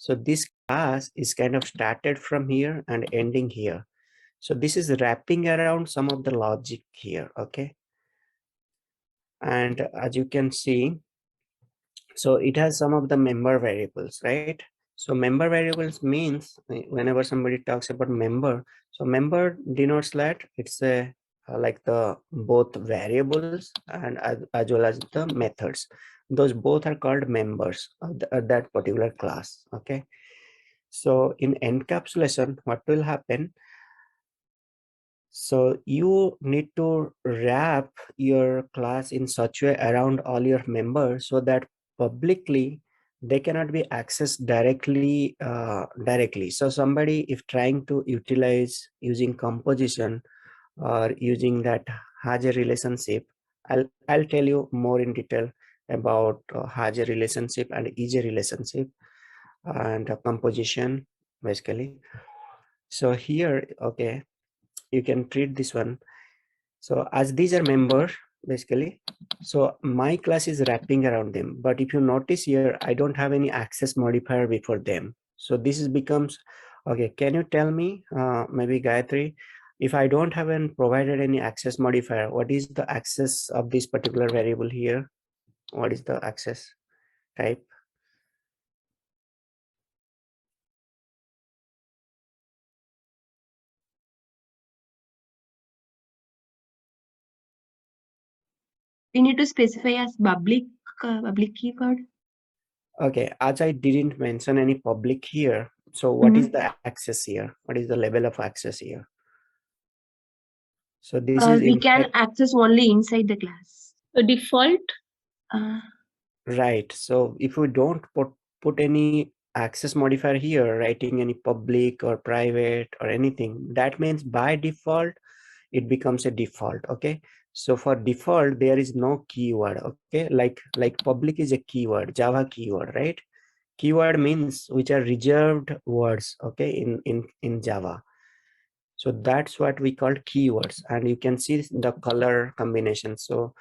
So this class is kind of started from here and ending here. So this is wrapping around some of the logic here, okay? And as you can see, so it has some of the member variables, right? So member variables means whenever somebody talks about member, so member denotes that it's a like the both variables and as well as the methods. Those both are called members of that particular class, okay? So in encapsulation, what will happen? So you need to wrap your class in such way around all your members so that publicly they cannot be accessed directly. So somebody if trying to utilize using composition or using that Hajar relationship, I'll tell you more in detail about Hajar relationship and EJ relationship and composition basically. So here, okay, you can treat this one. So as these are members basically, so my class is wrapping around them. But if you notice here, I don't have any access modifier before them. So this is becomes, okay, can you tell me, maybe Gayatri, if I don't have provided any access modifier, what is the access of this particular variable here? What is the access type? We need to specify as public keyword. Okay, as I didn't mention any public here, so what is the access here? What is the level of access here? So this is We can inside, access only inside the class. The default. right? So if we don't put any access modifier here, writing any public or private or anything, that means by default it becomes a default. Okay, so for default there is no keyword. Okay, like public is a keyword, Java keyword, right? Keyword means which are reserved words, okay, in Java. So that's what we call keywords, and you can see the color combination. So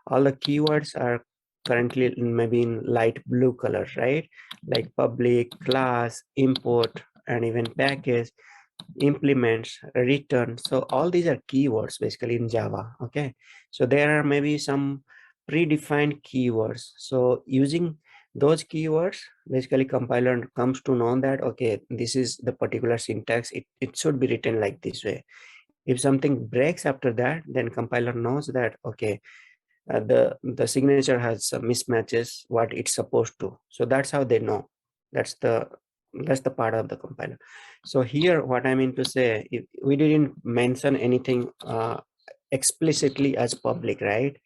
all the keywords are currently maybe in light blue color, right? Like public, class, import, and even package, implements, return. So all these are keywords basically in Java. Okay, so there are maybe some predefined keywords. So using those keywords, basically compiler comes to know that okay, this is the particular syntax, it should be written like this way. If something breaks after that, then compiler knows that okay, the signature has some mismatches what it's supposed to. So that's how they know. That's the part of the compiler. So here what I mean to say, if we didn't mention anything explicitly as public, right?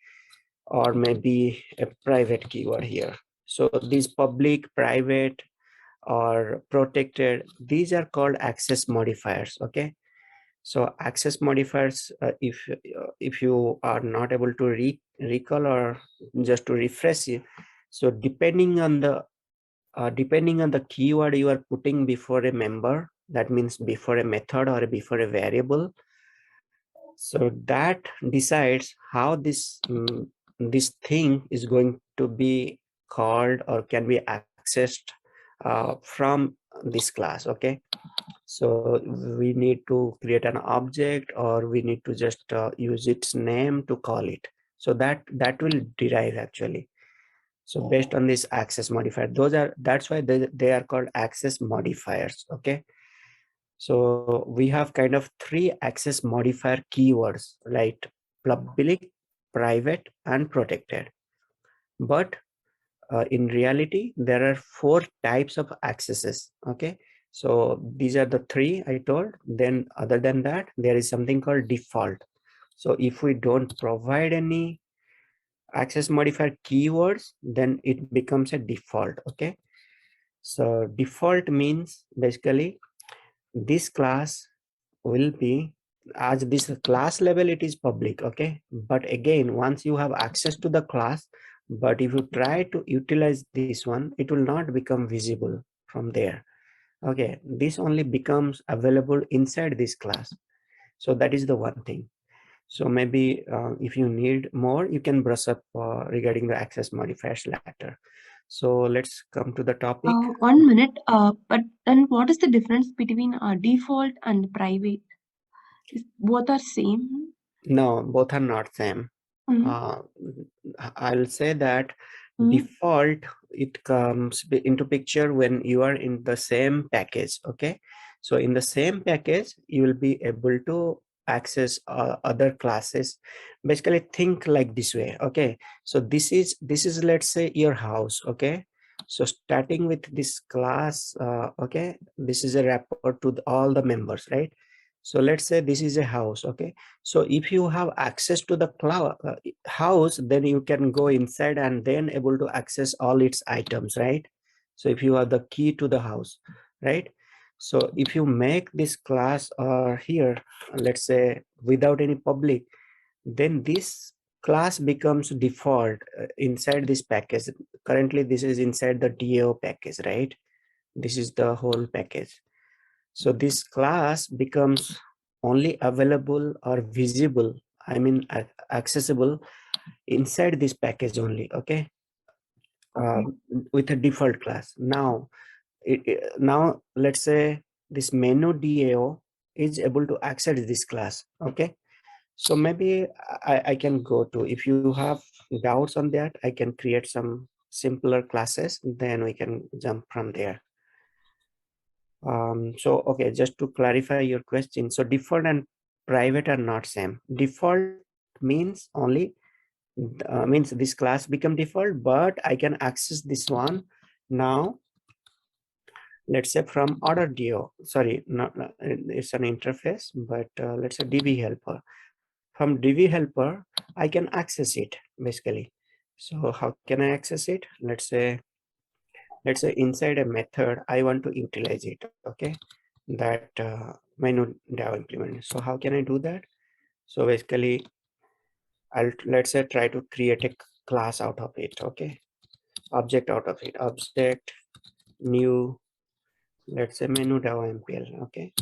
Or maybe a private keyword here. So these public, private, or protected, these are called access modifiers. Okay, so access modifiers, if you are not able to recall or just to refresh it, so depending on the keyword you are putting before a member, that means before a method or before a variable, so that decides how this thing is going to be called or can be accessed from this class. Okay, so we need to create an object or we need to just use its name to call it. So that will derive actually. So based on this access modifier, that's why they are called access modifiers. Okay, so we have kind of three access modifier keywords like public, private, and protected. But in reality, there are four types of accesses. Okay, so these are the three I told. Then other than that, there is something called default. So if we don't provide any access modifier keywords, then it becomes a default. Okay, so default means basically this class will be, as this class level it is public. Okay, but again once you have access to the class, but if you try to utilize this one, it will not become visible from there. Okay, this only becomes available inside this class. So that is the one thing. So maybe if you need more, you can brush up regarding the access modifiers later. So let's come to the topic. 1 minute. But then what is the difference between default and private? Both are same? No, both are not same. Mm, uh, I'll say that mm, default, it comes into picture when you are in the same package. Okay, so in the same package you will be able to access other classes. Basically think like this way. Okay, so this is let's say your house. Okay, so starting with this class, okay, this is a wrapper to all the members, right? So let's say this is a house. Okay, so if you have access to the cloud house, then you can go inside and then able to access all its items, right? So if you have the key to the house, right? So if you make this class here, let's say without any public, then this class becomes default inside this package. Currently this is inside the DAO package, right? This is the whole package. So this class becomes only available or visible, I mean accessible inside this package only. Okay, okay. with a default class. Now now let's say this menu DAO is able to access this class. Okay, so maybe I can go to, if you have doubts on that, I can create some simpler classes, then we can jump from there. So okay, just to clarify your question, so default and private are not same. Default means only means this class become default, but I can access this one now, let's say from order DO. Sorry, it's an interface, but let's say DB helper. From DB helper I can access it basically. So how can I access it? Let's say inside a method I want to utilize it. Okay, that menu DAO implement. So how can I do that? So basically let's say try to create a class out of it. Okay, object out of it, object new, let's say menu DAO MPL. Okay,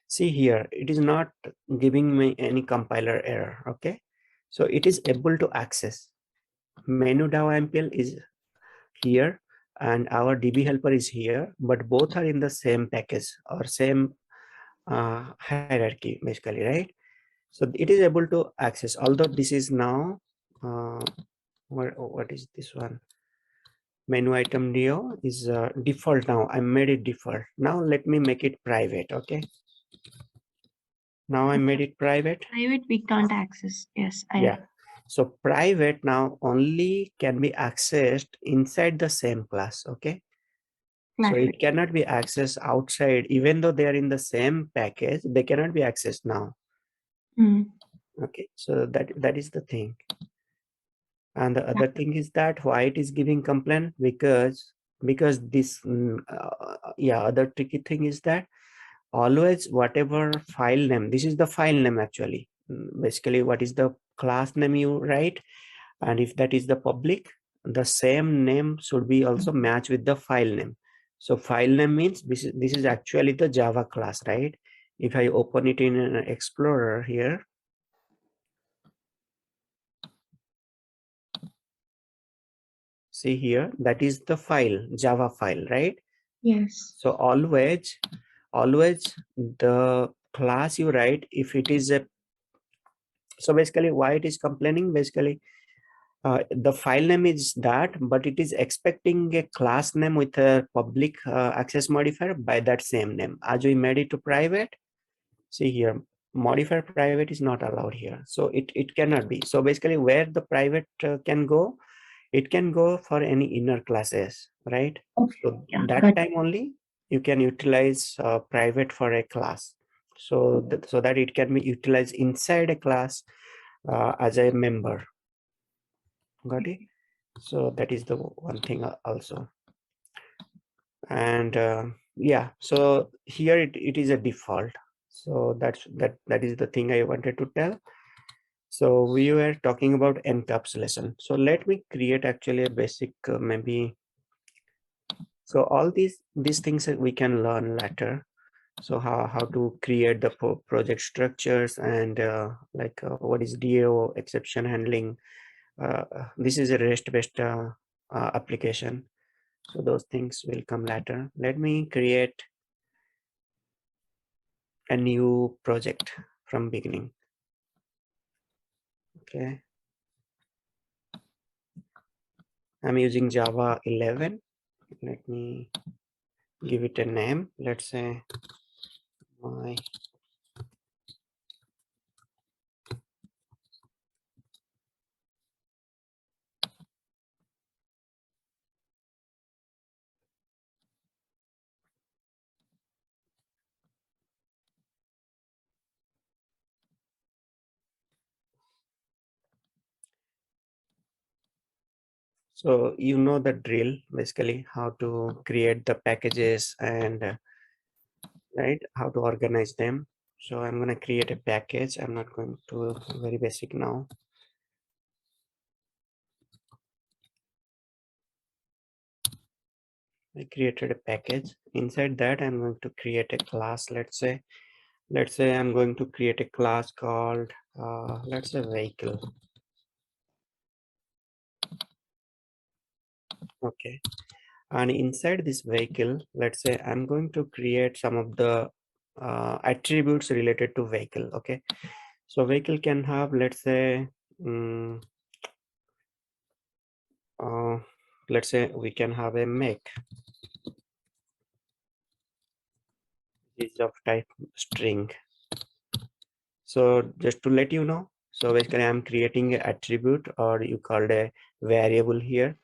see here it is not giving me any compiler error. Okay, so it is able to access. Menu DAO MPL is here and our DB helper is here, but both are in the same package or same hierarchy basically, right? So it is able to access, although this is now uh, what is this one, menu item DO is default. Now I made it default. Now let me make it private. Okay, now I made it private. Private we can't access. Yes, Yeah, I so private now only can be accessed inside the same class. Okay, so classic. it cannot be accessed outside, even though they are in the same package, they cannot be accessed now. Mm, Okay, so that is the thing. And the yeah. other thing is that why it is giving complaint, because this yeah, other tricky thing is that always whatever file name, this is the file name actually. Basically what is the class name you write, and if that is the public, the same name should be also match with the file name. So file name means this is actually the Java class, right? If I open it in an explorer here, see here, that is the file, Java file, right? Yes. So always the class you write, if it is a, so basically why it is complaining, basically the file name is that, but it is expecting a class name with a public access modifier by that same name. As we made it to private, see here, modifier private is not allowed here, so it cannot be. So basically where the private can go, it can go for any inner classes, right? Okay. So Yeah, that got time only you can utilize private for a class, so so that it can be utilized inside a class as a member. Got it? So that is the one thing also. And yeah, so here it is a default. So that is the thing I wanted to tell. So we were talking about encapsulation. So let me create actually a basic maybe. So all these things that we can learn later. So how to create the project structures and like what is DAO, exception handling. This is a REST based application. So those things will come later. Let me create a new project from beginning. Okay, I'm using Java 11. Let me give it a name. Let's say my so you know the drill, basically how to create the packages and right, how to organize them. So I'm going to create a package. I'm not going to very basic now. I created a package. Inside that, I'm going to create a class. Let's say I'm going to create a class called let's say vehicle. Okay, and inside this vehicle, let's say I'm going to create some of the attributes related to vehicle. Okay, so vehicle can have, let's say, um, uh, let's say we can have a make is of type string. So just to let you know, so basically I'm creating an attribute, or you called a variable here.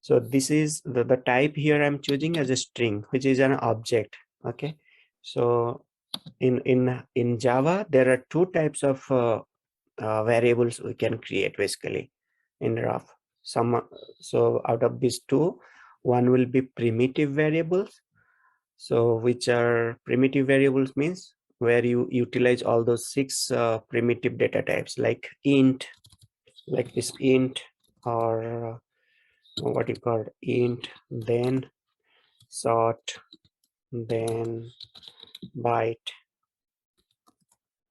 So this is the type here I'm choosing as a string, which is an object. Okay, so in Java there are two types of variables we can create basically in rough. So out of these two, one will be primitive variables. So which are primitive variables means where you utilize all those six primitive data types, like int, like this int, or what you call int, then sort, then byte,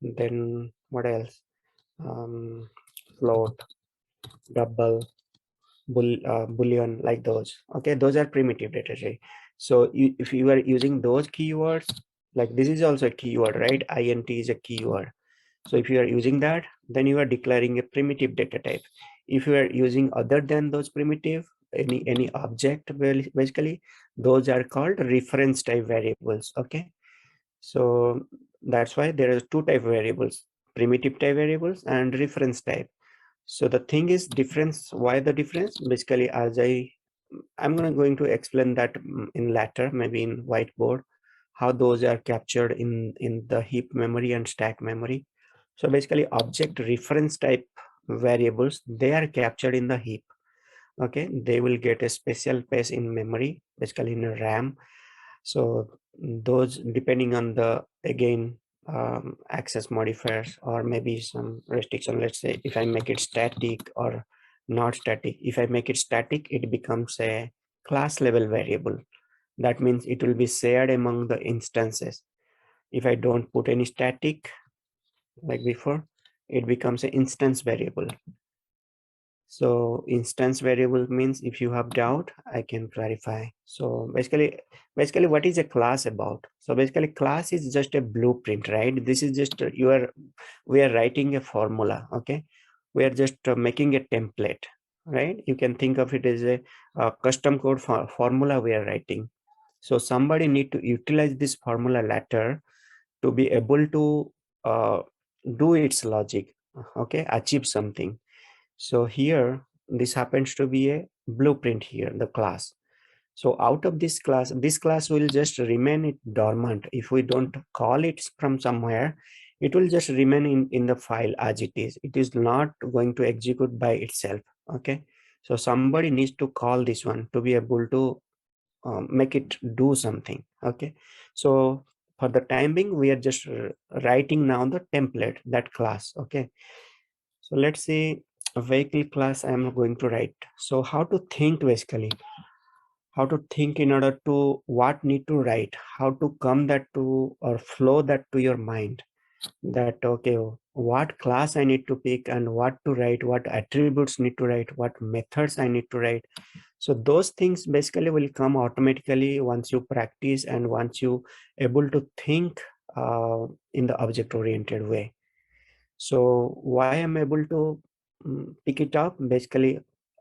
then what else? Float, double, boolean, like those. Okay, those are primitive data type. So if you are using those keywords, like this is also a keyword, right? Int is a keyword. So if you are using that, then you are declaring a primitive data type. If you are using other than those primitive, any object, well, basically those are called reference type variables. Okay, so that's why there are two type variables: primitive type variables and reference type. So the thing is difference. Why the difference? Basically, I'm going to explain that in later, maybe in whiteboard, how those are captured in the heap memory and stack memory. So basically, object reference type variables, they are captured in the heap. Okay, they will get a special place in memory, basically in a RAM. So those, depending on the, again, access modifiers or maybe some restriction. Let's say if I make it static or not static. If I make it static, it becomes a class level variable. That means it will be shared among the instances. If I don't put any static like before, it becomes an instance variable. So instance variable means if you have doubt, I can clarify. So basically what is a class about? So basically class is just a blueprint, right? This is just we are writing a formula. Okay, we are just making a template, right? You can think of it as a custom code formula we are writing. So somebody need to utilize this formula later to be able to uh, do its logic. Okay, achieve something. So here, this happens to be a blueprint here, the class. So out of this class will just remain it dormant. If we don't call it from somewhere, it will just remain in the file as it is. It is not going to execute by itself. Okay. So somebody needs to call this one to be able to make it do something. Okay. So for the time being, we are just writing now the template, that class. Okay. So let's say a vehicle class I am going to write. So how to think, basically, how to think in order to what need to write, how to come that to or flow that to your mind, that okay, what class I need to pick and what to write, what attributes need to write, what methods I need to write. So those things basically will come automatically once you practice and once you able to think in the object oriented way. So why I'm able to pick it up, basically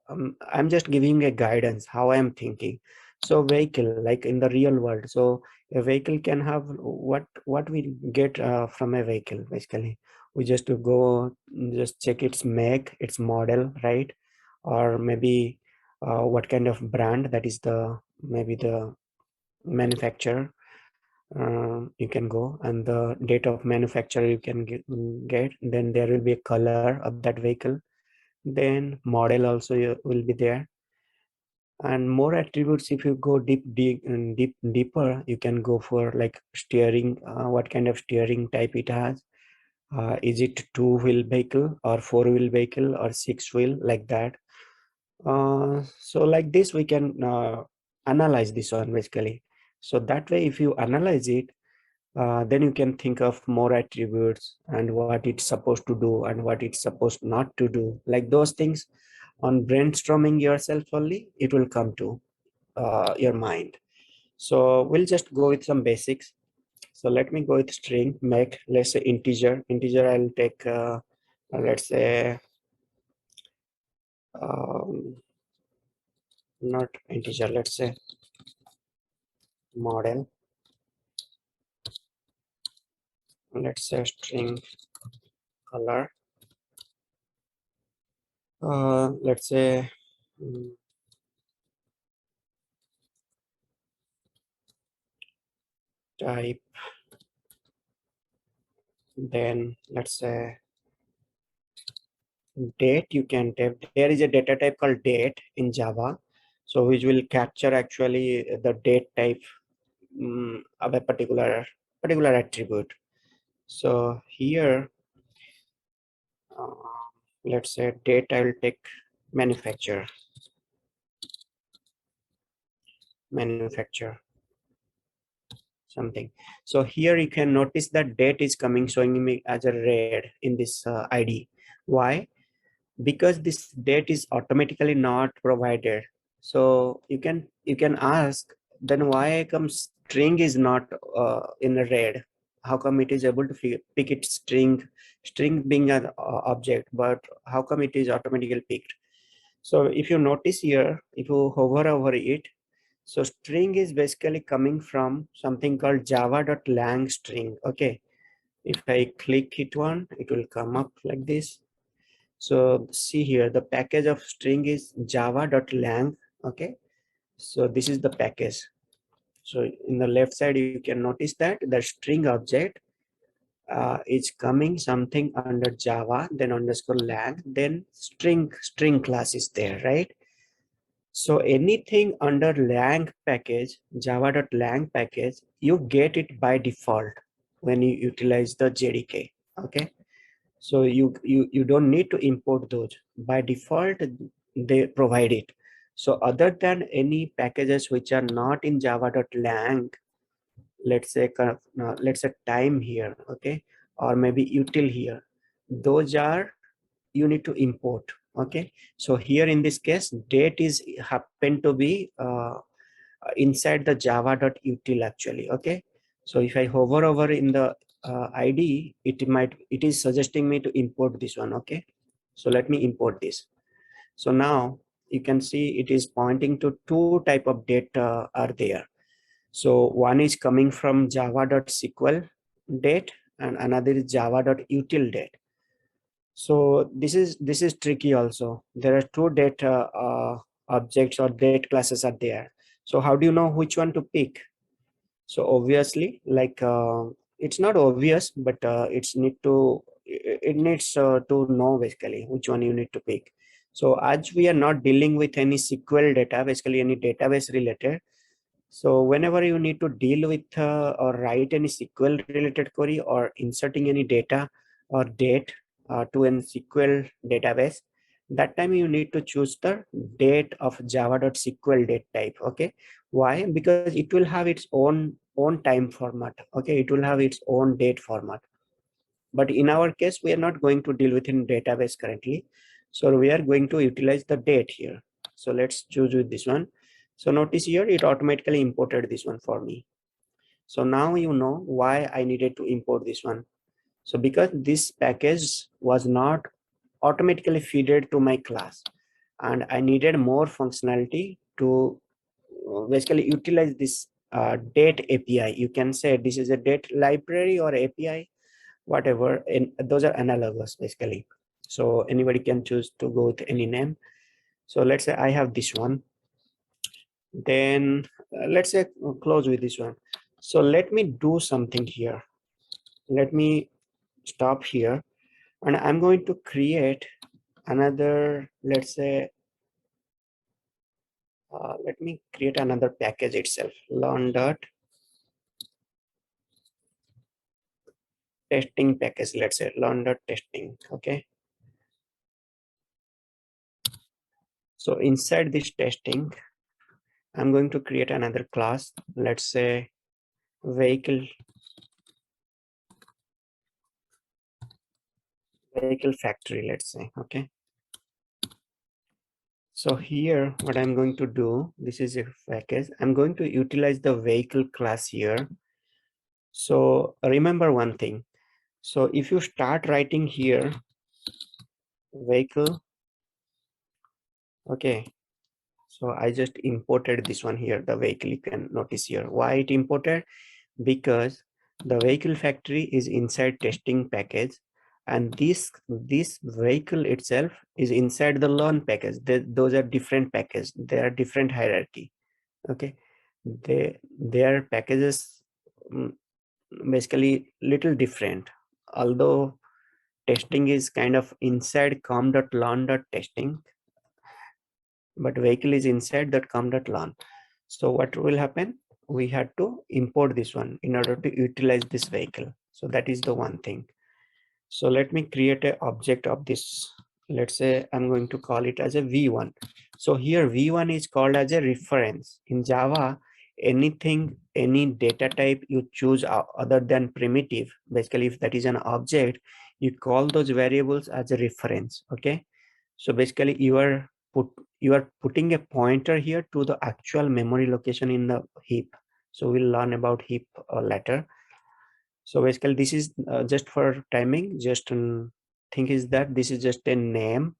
I'm just giving a guidance how I'm thinking. So vehicle, like in the real world, so a vehicle can have what we get from a vehicle. Basically we just to go just check its make, its model, right? Or maybe what kind of brand, that is the maybe the manufacturer. You can go and the date of manufacturer you can get. Then there will be a color of that vehicle, then model also will be there, and more attributes. If you go deeper, you can go for like steering, what kind of steering type it has. Is it two-wheel vehicle or four-wheel vehicle or six-wheel, like that. So like this we can analyze this one basically. So that way if you analyze it, then you can think of more attributes and what it's supposed to do and what it's supposed not to do. Like those things, on brainstorming yourself only, it will come to your mind. So we'll just go with some basics. So let me go with string, make, let's say integer. I'll take, let's say, um, not integer, let's say model. Let's say string color. Let's say mm, type. Then let's say date. You can type, there is a data type called date in Java, so which will capture actually the date type of a particular attribute. So here, uh, let's say date, I will take manufacturer. Something. So here you can notice that date is coming, showing me as a red in this ID. Why? Because this date is automatically not provided. So you can ask, then why come string is not in the red? How come it is able to pick its string being an object, but how come it is automatically picked? So if you notice here, if you hover over it, so string is basically coming from something called java.lang string. Okay, if I click it one, it will come up like this. So see here, the package of string is java.lang. Okay, so this is the package. So in the left side, you can notice that the string object is coming something under Java, then underscore lang, then string class is there, right? So anything under lang package, java.lang package, you get it by default when you utilize the JDK. Okay. So you don't need to import those. By default, they provide it. So other than any packages which are not in java.lang, let's say let's say time here, okay, or maybe util here, those are you need to import. Okay. So here in this case, date is happen to be inside the java.util actually. Okay. So if I hover over in the id, it is suggesting me to import this one. Okay. So let me import this. So now you can see it is pointing to two type of data are there. So one is coming from java.sql date and another is java.util date. So this is tricky also. There are two data objects or date classes are there. So how do you know which one to pick? So obviously, like it's not obvious, but it needs to know basically which one you need to pick. So as we are not dealing with any SQL data, basically any database related, so whenever you need to deal with or write any SQL related query or inserting any data or date to an SQL database, that time you need to choose the date of java.sql date type. Okay. Why? Because it will have its own time format. Okay. It will have its own date format. But in our case, we are not going to deal with in database currently. So we are going to utilize the date here. So let's choose with this one. So notice here it automatically imported this one for me. So now you know why I needed to import this one. So because this package was not automatically fed to my class, and I needed more functionality to basically utilize this date API. You can say this is a date library or API, whatever, and those are analogous basically. So anybody can choose to go with any name. So let's say I have this one. Then let's say close with this one. So let me do something here. Let me stop here, and I'm going to create another, let's say, let me create another package itself, learn dot testing package. Let's say learn dot testing. Okay. So inside this testing, I'm going to create another class. Let's say vehicle factory, let's say. Okay. So here, what I'm going to do, this is a package. I'm going to utilize the vehicle class here. So remember one thing. So if you start writing here, vehicle, okay. So I just imported this one here, the vehicle. You can notice here why it imported, because the vehicle factory is inside testing package, and this vehicle itself is inside the learn package. Those are different packages. They are different hierarchy. Okay, their packages basically little different, although testing is kind of inside com.learn.testing, but vehicle is inside that com.learn. So what will happen, we had to import this one in order to utilize this vehicle. So that is the one thing. So let me create an object of this. Let's say I'm going to call it as a v1. So here v1 is called as a reference. In Java, anything, any data type you choose other than primitive, basically if that is an object, you call those variables as a reference. Okay. So basically you are putting a pointer here to the actual memory location in the heap. So we'll learn about heap later. So basically this is just for timing. Just think is that this is just a name,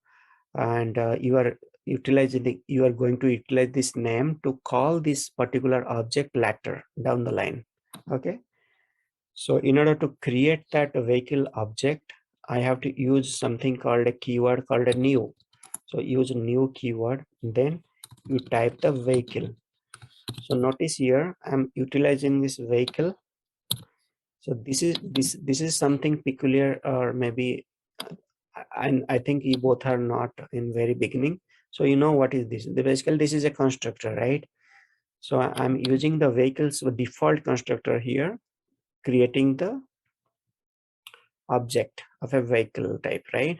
and you are going to utilize this name to call this particular object later down the line. Okay. So in order to create that vehicle object, I have to use something called a keyword called a new. So use new keyword, then you type the vehicle. So notice here I'm utilizing this vehicle. So this is something peculiar, or maybe and I think you both are not in very beginning. So you know what is this? Basically this is a constructor, right? So I'm using the vehicle's default constructor here, creating the object of a vehicle type, right?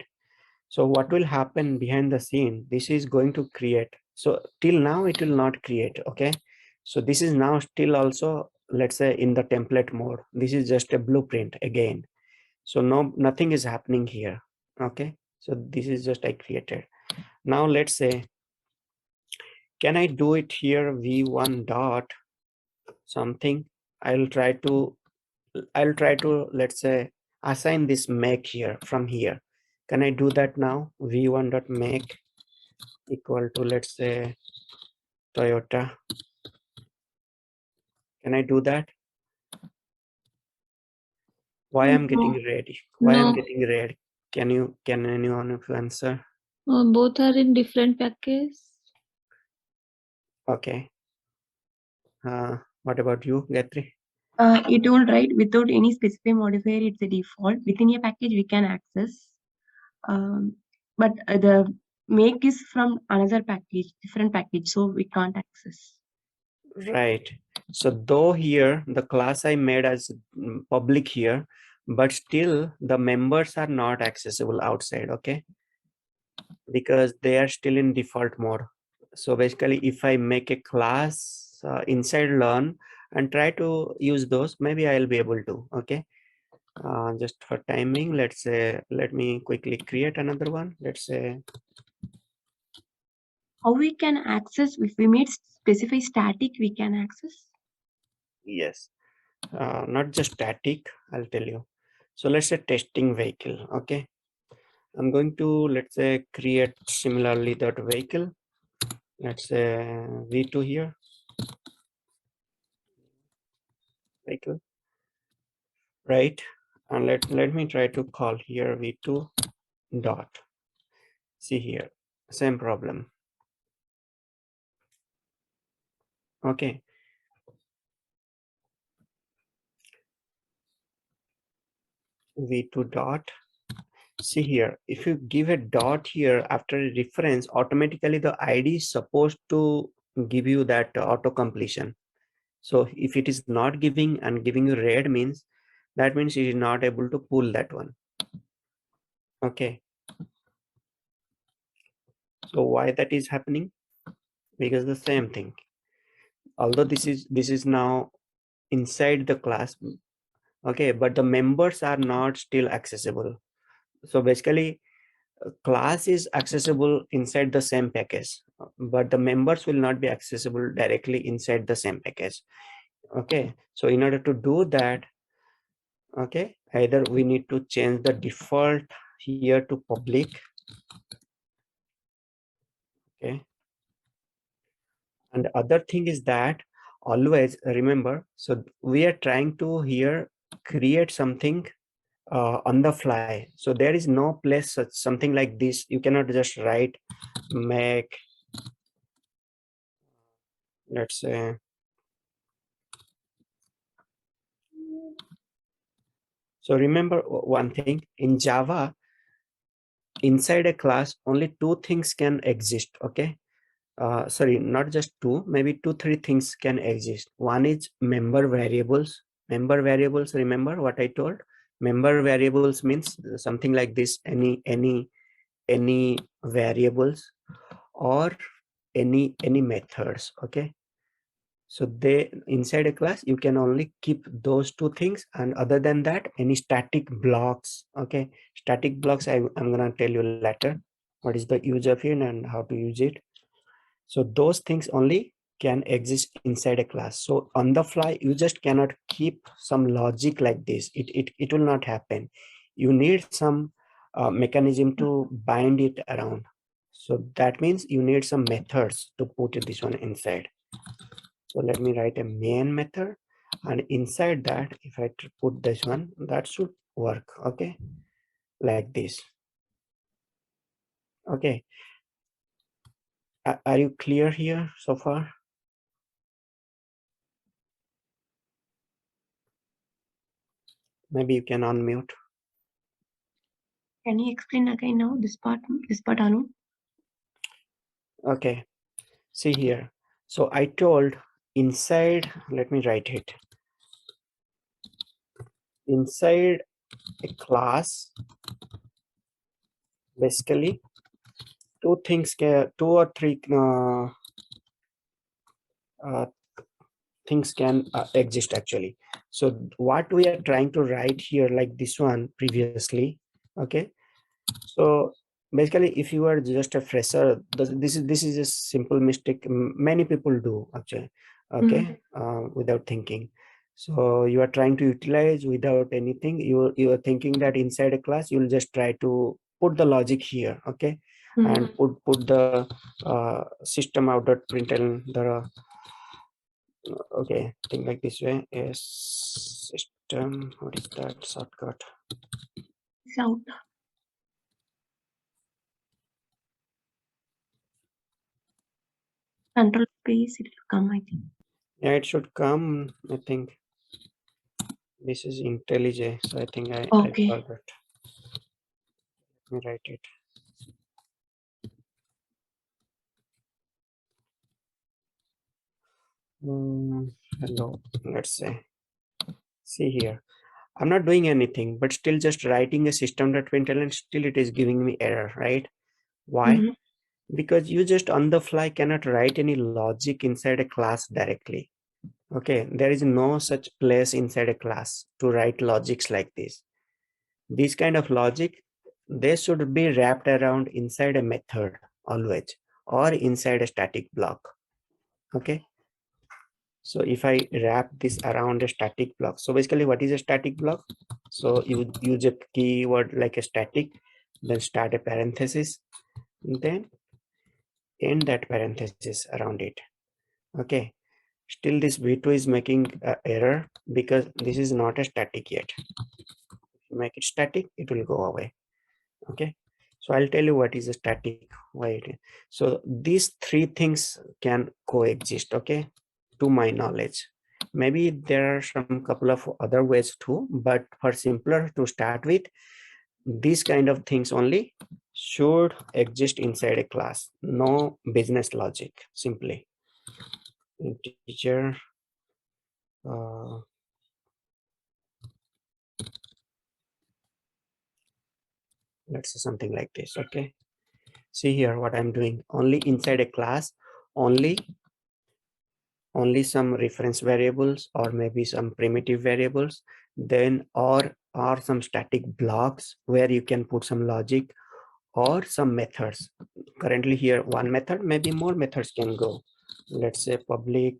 So what will happen behind the scene, this is going to create. So till now it will not create. Okay. So this is now still also, let's say, in the template mode. This is just a blueprint again. So nothing is happening here. Okay. So this is just I created. Now let's say, can I do it here v1 dot something? I'll try to let's say assign this make here from here. Can I do that now? v1 dot make equal to, let's say, Toyota. Can I do that? Why I'm getting No, red? Why I'm no, getting red? Can anyone of you answer? both are in different packages. Okay. What about you, Gayatri? It will write without any specific modifier. It's a default. Within a package, we can access. But the make is from another package, different package, so we can't access. Right. So though here the class I made as public here, but still the members are not accessible outside. Okay. Because they are still in default mode. So basically if I make a class inside learn and try to use those, maybe I'll be able to. Okay. Just for timing, let's say, let me quickly create another one. Let's say how we can access if we made specify static we can access? Yes, not just static, I'll tell you. So let's say testing vehicle. Okay, I'm going to, let's say, create similarly that vehicle. Let's say v2 here, vehicle, right? And let me try to call here v2 dot. See here, same problem. Okay, v2 dot. See here, if you give a dot here after a reference, automatically the ID is supposed to give you that auto completion. So if it is not giving and giving you red means, that means it is not able to pull that one. Okay, so why that is happening? Because the same thing, although this is now inside the class, okay, but the members are not still accessible. So basically class is accessible inside the same package, but the members will not be accessible directly inside the same package. Okay, so in order to do that, okay, either we need to change the default here to public. Okay, and the other thing is that always remember, so we are trying to here create something on the fly, so there is no place such something like this. You cannot just write make, let's say, so remember one thing in Java, inside a class only two things can exist. Okay, sorry, not just two, maybe two three things can exist. One is member variables. Member variables, remember what I told? Member variables means something like this, any variables or any methods. Okay, so they inside a class you can only keep those two things, and other than that any static blocks. Okay, static blocks I'm gonna tell you later what is the use of it and how to use it. So those things only can exist inside a class. So on the fly you just cannot keep some logic like this. It will not happen. You need some mechanism to bind it around. So that means you need some methods to put this one inside. So let me write a main method, and inside that if I put this one, that should work. Okay, like this. Okay, are you clear here so far? Maybe you can unmute. Can you explain again now this part Anu? Okay, see here. So I told inside, let me write it. Inside a class, basically two things can, two or three uh, things can exist actually. So what we are trying to write here, like this one previously. Okay, so basically if you are just a fresher, this is a simple mistake many people do actually. Okay, without thinking. So you are trying to utilize without anything. You are thinking that inside a class you'll just try to put the logic here. Okay, and put the System.out.println the okay, think like this way is system. What is that shortcut? It's out. Control space, it will come, I think. Yeah, it should come. I think this is IntelliJ, so I think I Okay. forgot. Let me write it. Hello, let's say. See here, I'm not doing anything, but still just writing a System.println, and still it is giving me error, right? Why? Because you just on the fly cannot write any logic inside a class directly. Okay, there is no such place inside a class to write logics like this. This kind of logic, they should be wrapped around inside a method always. or inside a static block. Okay, so if I wrap this around a static block, so basically what is a static block? So you use a keyword like a static, then start a parenthesis, then end that parenthesis around it. Okay, still this v2 is making an error because this is not a static yet. If you make it static, it will go away. Okay, so I'll tell you what is a static, why it is. So these three things can coexist, okay, to my knowledge. Maybe there are some couple of other ways too, but for simpler to start with, these kind of things only should exist inside a class. No business logic, simply. Integer, let's say something like this. Okay, see here what I'm doing. Only inside a class, only some reference variables or maybe some primitive variables, then or some static blocks where you can put some logic or some methods. Currently here one method, maybe more methods can go. Let's say public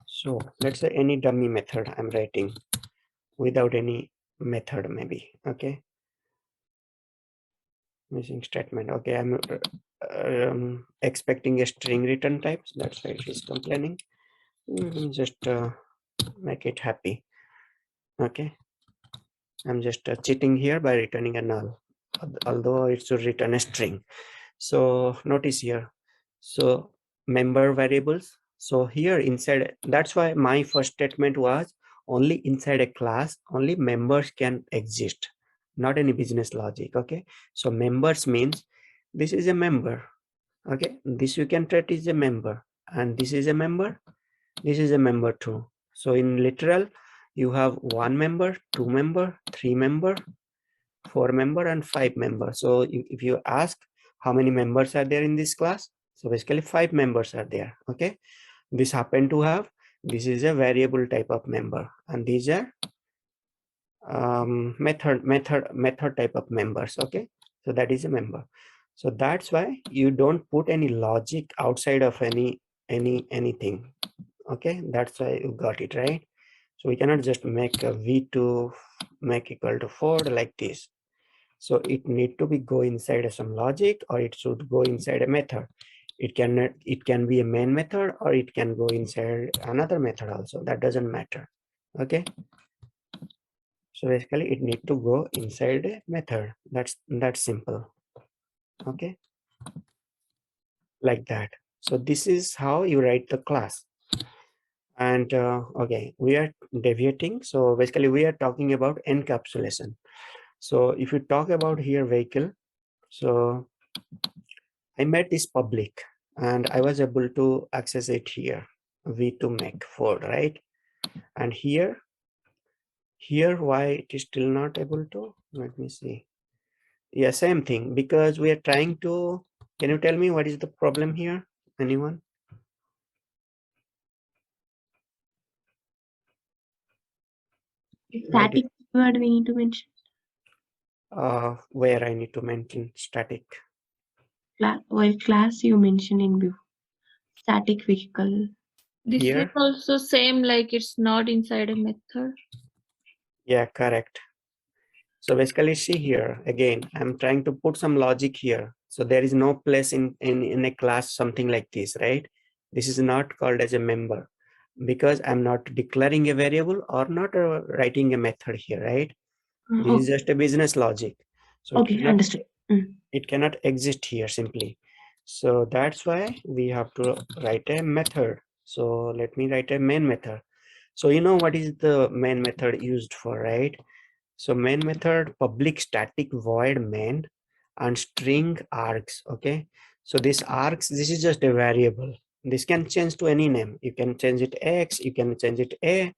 so let's say any dummy method I'm writing without any method maybe. Okay, missing statement. Okay, I'm expecting a string return type. That's why it is complaining. Just make it happy. Okay, I'm just cheating here by returning a null, although it should return a string. So notice here, so member variables. So here inside, that's why my first statement was only inside a class, only members can exist, not any business logic. Okay, so members means this is a member. Okay, this you can treat is a member, and this is a member, this is a member too. So in literal, you have one member, two member, three member, four member, and five member. So if you ask how many members are there in this class, so basically five members are there. Okay, this happen to have, this is a variable type of member, and these are method type of members. Okay, so that is a member. So that's why you don't put any logic outside of anything. Okay, that's why you got it right. So we cannot just make a v2 make equal to 4 like this. So it need to be go inside some logic, or it should go inside a method. It can be a main method, or it can go inside another method also, that doesn't matter. Okay, so basically it need to go inside a method. That's simple. Okay, like that. So this is how you write the class. And okay, we are deviating. So basically we are talking about encapsulation. So if you talk about here vehicle, so I made this public and I was able to access it here, v2 make 4, right? And here why it is still not able to, let me see. Yeah, same thing, because we are trying to, can you tell me what is the problem here? Anyone? Static keyword we need to mention. Where I need to mention static. Class you mentioned in before. Static vehicle. This is Here? also same, like it's not inside a method. Yeah, correct. So basically see here, again, I'm trying to put some logic here. So there is no place in a class, something like this, right? This is not called as a member because I'm not declaring a variable or not writing a method here, right? This is just a business logic. So Okay, understood. it cannot exist here simply. So that's why we have to write a method. So let me write a main method. So you know what is the main method used for, right? So main method, public static void main and string args. Okay, so this args, this is just a variable. This can change to any name. You can change it x, you can change it a.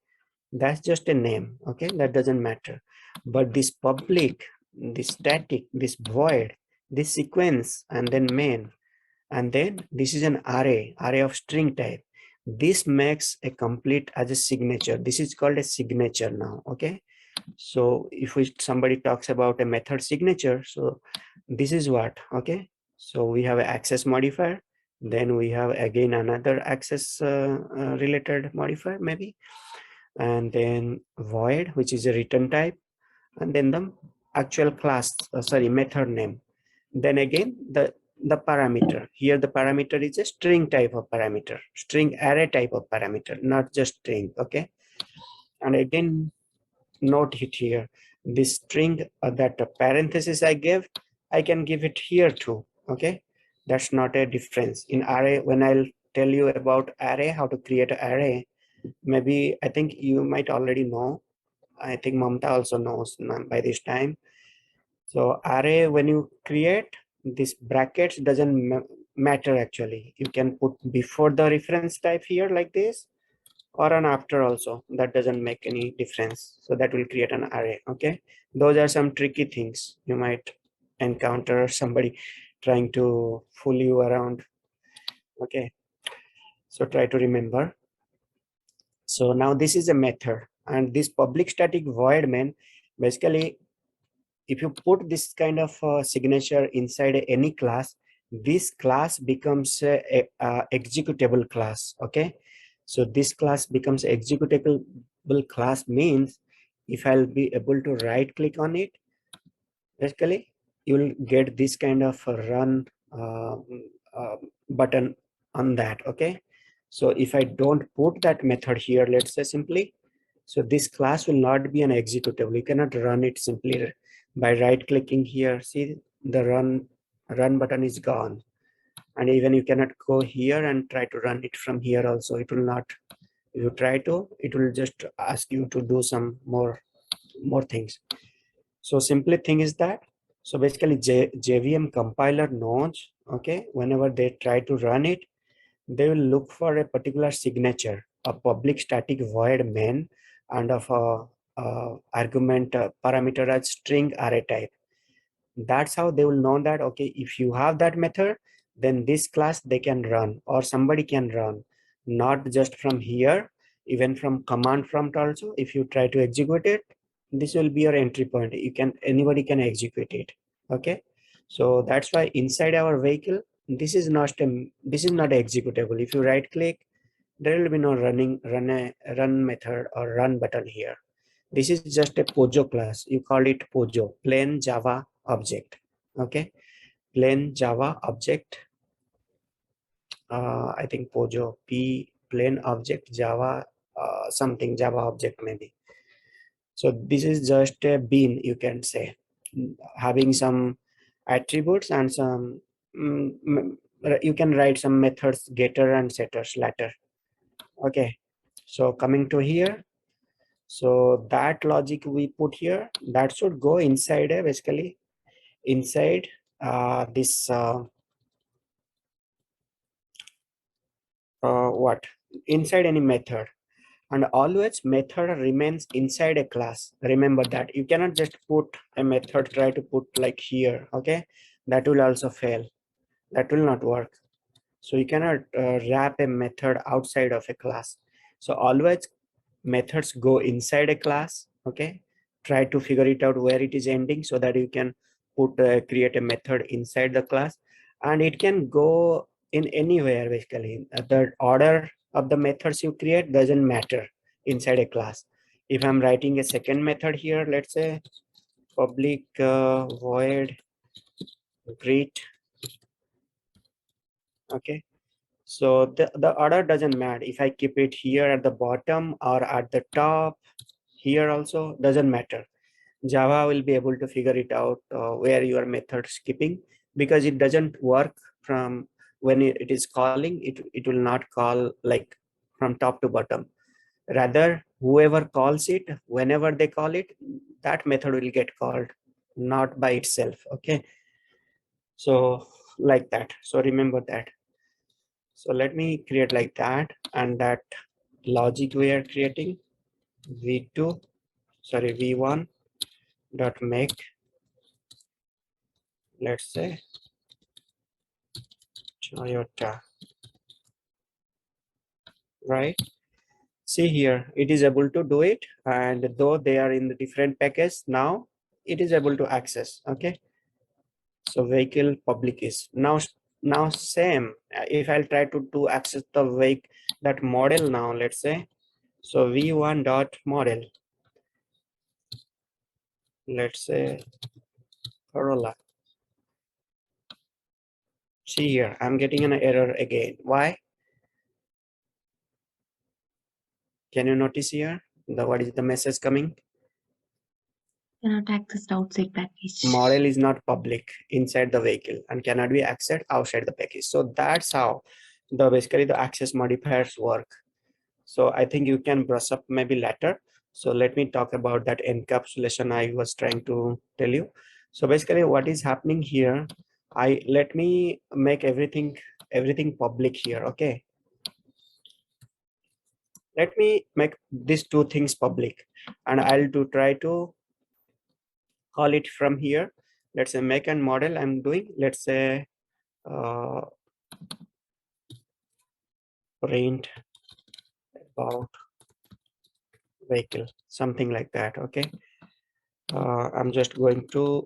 That's just a name. Okay, that doesn't matter. But this public, this static, this void, this sequence, and then main, and then this is an array of string type. This makes a complete as a signature. This is called a signature now. Okay, so if somebody talks about a method signature, so this is what. Okay, So we have an access modifier, then we have again another access related modifier maybe, and then void, which is a return type, and then the actual class, sorry, method name. Then again the parameter. Here the parameter is a string type of parameter, string array type of parameter, not just string. Okay, and again note it here, this string that parenthesis I gave, I can give it here too. Okay, that's not a difference in array. When I'll tell you about array, how to create an array, maybe I think you might already know. I think Mamta also knows by this time. So array, when you create this brackets doesn't matter actually. You can put before the reference type here like this, or an after also. That doesn't make any difference. So that will create an array. Okay, those are some tricky things you might encounter somebody trying to fool you around. Okay, so try to remember. So now this is a method, and this public static void main, basically if you put this kind of signature inside any class, this class becomes a executable class. Okay, so this class becomes executable class means if I'll be able to right click on it, basically you will get this kind of a run uh, button on that. Okay, so if I don't put that method here, let's say simply, so this class will not be an executable. You cannot run it simply by right clicking here. See, the run button is gone, and even you cannot go here and try to run it from here also. It will not. If you try to, it will just ask you to do some more things. So simply thing is that, so basically JVM compiler knows, okay, whenever they try to run it, they will look for a particular signature, a public static void main, and of a argument parameter as string array type. That's how they will know that, okay, if you have that method, then this class they can run, or somebody can run, not just from here, even from command prompt also. If you try to execute it, this will be your entry point. You can, anybody can execute it. Okay, so that's why inside our vehicle, this is not executable. If you right click, there will be no run method or run button here. This is just a Pojo class. You call it Pojo, plain Java object. Okay, plain Java object. I think Pojo, plain object Java, something Java object maybe. So this is just a bean, you can say, having some attributes and some, you can write some methods, getter and setters later. Okay, so coming to here, so that logic we put here, that should go inside basically inside this what, inside any method. And always method remains inside a class. Remember that you cannot just put a method, try to put like here. Okay, that will also fail, that will not work. So you cannot wrap a method outside of a class. So always methods go inside a class. Okay, try to figure it out where it is ending so that you can put create a method inside the class, and it can go in anywhere. Basically the order of the methods you create doesn't matter inside a class. If I'm writing a second method here, let's say public void greet. Okay, so the order doesn't matter. If I keep it here at the bottom or at the top, here also doesn't matter. Java will be able to figure it out where your method skipping, because it doesn't work from when it is calling, it will not call like from top to bottom. Rather, whoever calls it, whenever they call it, that method will get called, not by itself. Okay, so like that. So remember that. So let me create like that, and that logic we are creating, v2, sorry, v1 dot make, let's say Toyota, right? See here, it is able to do it, and though they are in the different package, now it is able to access. Okay, So vehicle public is now same. If I'll try to do access the vehicle that model now, let's say, so v1 dot model, let's say Corolla. See here, I'm getting an error again. Why? Can you notice here? What is the message coming? Cannot access the outside package. Model is not public inside the vehicle and cannot be accessed outside the package. So that's how basically the access modifiers work. So I think you can brush up maybe later. So let me talk about that encapsulation I was trying to tell you. So basically what is happening here, let me make everything public here. Okay, let me make these two things public, and I'll try to call it from here. Let's say make and model I'm doing, let's say print about vehicle, something like that. Okay, I'm just going to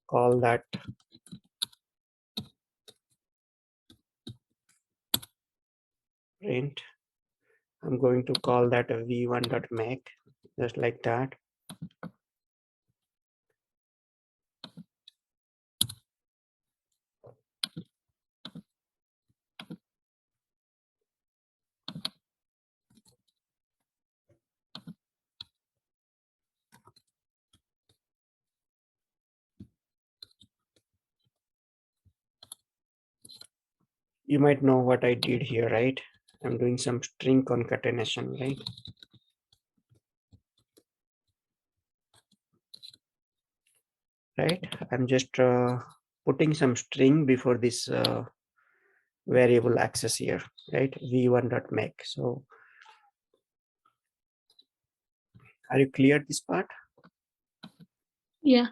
call that print. I'm going to call that a v1.make, just like that. You might know what I did here, right? I'm doing some string concatenation, right? I'm just putting some string before this variable access here, right? v1.make. So are you clear this part? Yeah.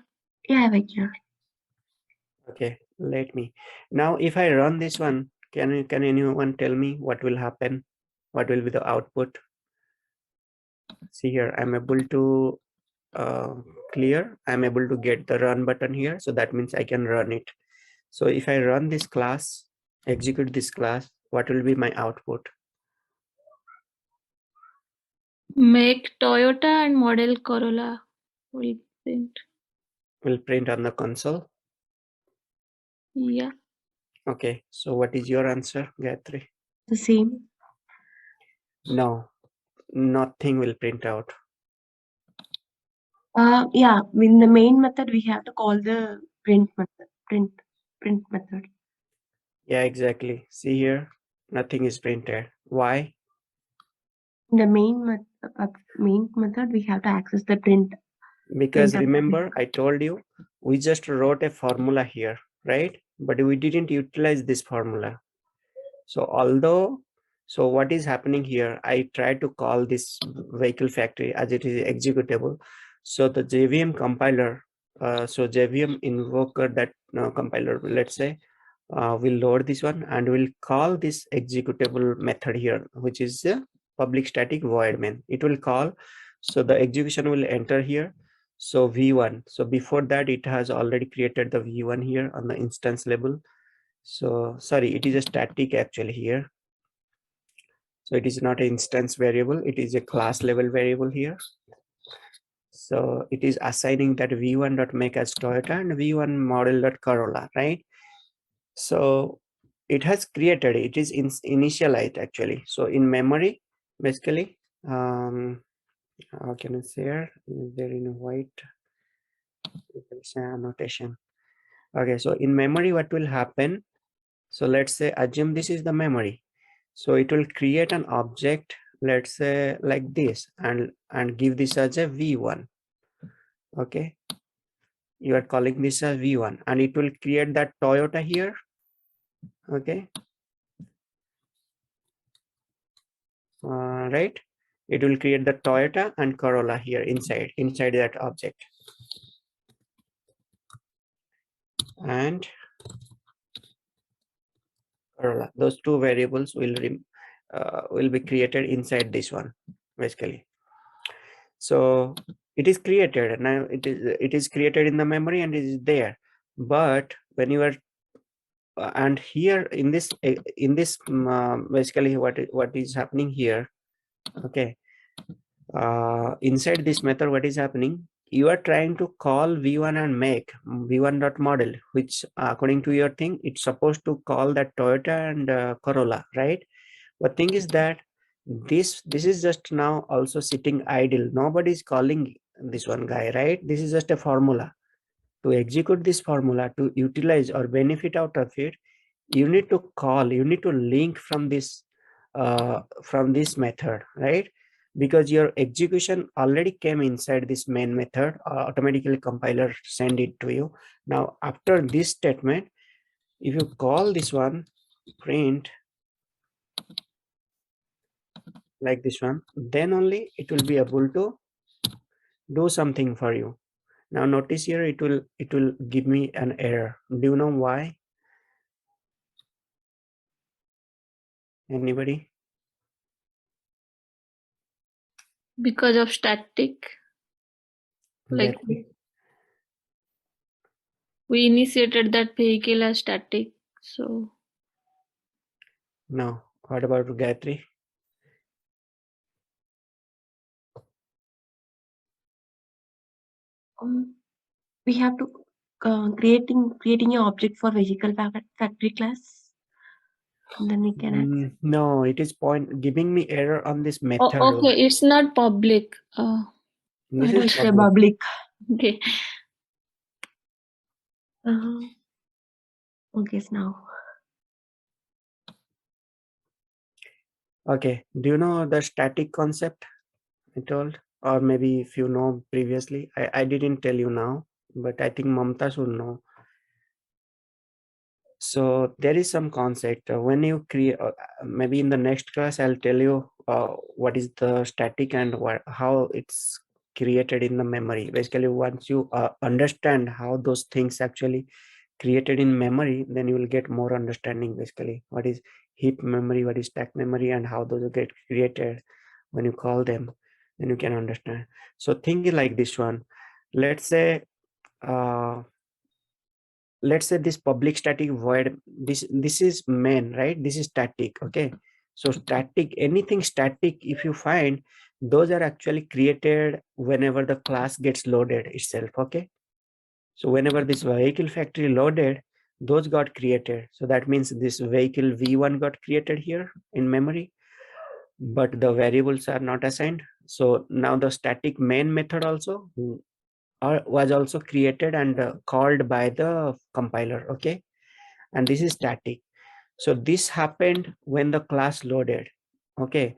Yeah, Victor. Okay, let me. Now if I run this one, can anyone tell me what will happen? What will be the output? See here, I'm able to clear. I'm able to get the run button here. So that means I can run it. So if I run this class, execute this class, what will be my output? Make Toyota and model Corolla will print. Will print on the console. Yeah. Okay, so what is your answer, Gayatri? The same. No, nothing will print out. Yeah, in the main method, we have to call the print method. Print method. Yeah, exactly. See here, nothing is printed. Why? In the main method, we have to access the print. Because remember, I told you, we just wrote a formula here, right? But we didn't utilize this formula. So what is happening here, I try to call this vehicle factory as it is executable. So the JVM compiler, so JVM invoker that compiler, let's say, will load this one and will call this executable method here, which is the public static void main. It will call, so the execution will enter here. So v1, so before that it has already created the v1 here on the instance level. So sorry, it is a static actually here. So it is not an instance variable, it is a class level variable here. So it is assigning that v1.make as Toyota and v1 model.Corolla, right? So it has created, it is initialized actually. So in memory, basically, how can I say here? Is there in a white annotation? Okay, so in memory, what will happen? So let's say assume this is the memory. So it will create an object, let's say like this, and give this as a v1. Okay, you are calling this as v1, and it will create that Toyota here. Okay, right? It will create the Toyota and Corolla here inside that object, and Corolla. Those two variables will be created inside this one, basically. So it is created now. It is created in the memory and it is there. But when you are and here in this basically what is happening here, okay, inside this method what is happening, you are trying to call v1 and make v1.model, which according to your thing it's supposed to call that Toyota and Corolla, right? But thing is that this is just now also sitting idle. Nobody is calling this one guy, right? This is just a formula. To execute this formula, to utilize or benefit out of it, you need to call, you need to link from this method, right? Because your execution already came inside this main method, automatically compiler send it to you. Now after this statement, if you call this one print like this one, then only it will be able to do something for you. Now notice here it will give me an error. Do you know why? Anybody? Because of static. Like Gayatri? we initiated that vehicle as static. So No. What about Gayatri? We have to creating an object for vehicle factory class, and then we can access. No, it is giving me error on this method. okay, it's not public. This I know is it's a public. public. Okay. Okay, so now. Okay. Do you know the static concept I told? Or maybe if you know previously, I didn't tell you now, but I think Mamta should know. So there is some concept when you create, maybe in the next class, I'll tell you what is the static and how it's created in the memory. Basically, once you understand how those things actually created in memory, then you will get more understanding basically what is heap memory, what is stack memory, and how those get created when you call them, then you can understand. So think like this one. Let's say uh, this public static void, this is main, right? This is static, okay? So static, anything static, if you find, those are actually created whenever the class gets loaded itself, okay? So whenever this vehicle factory loaded, those got created. So that means this vehicle v1 got created here in memory, but the variables are not assigned. So now the static main method also was also created and called by the compiler, okay? And this is static. So this happened when the class loaded, okay?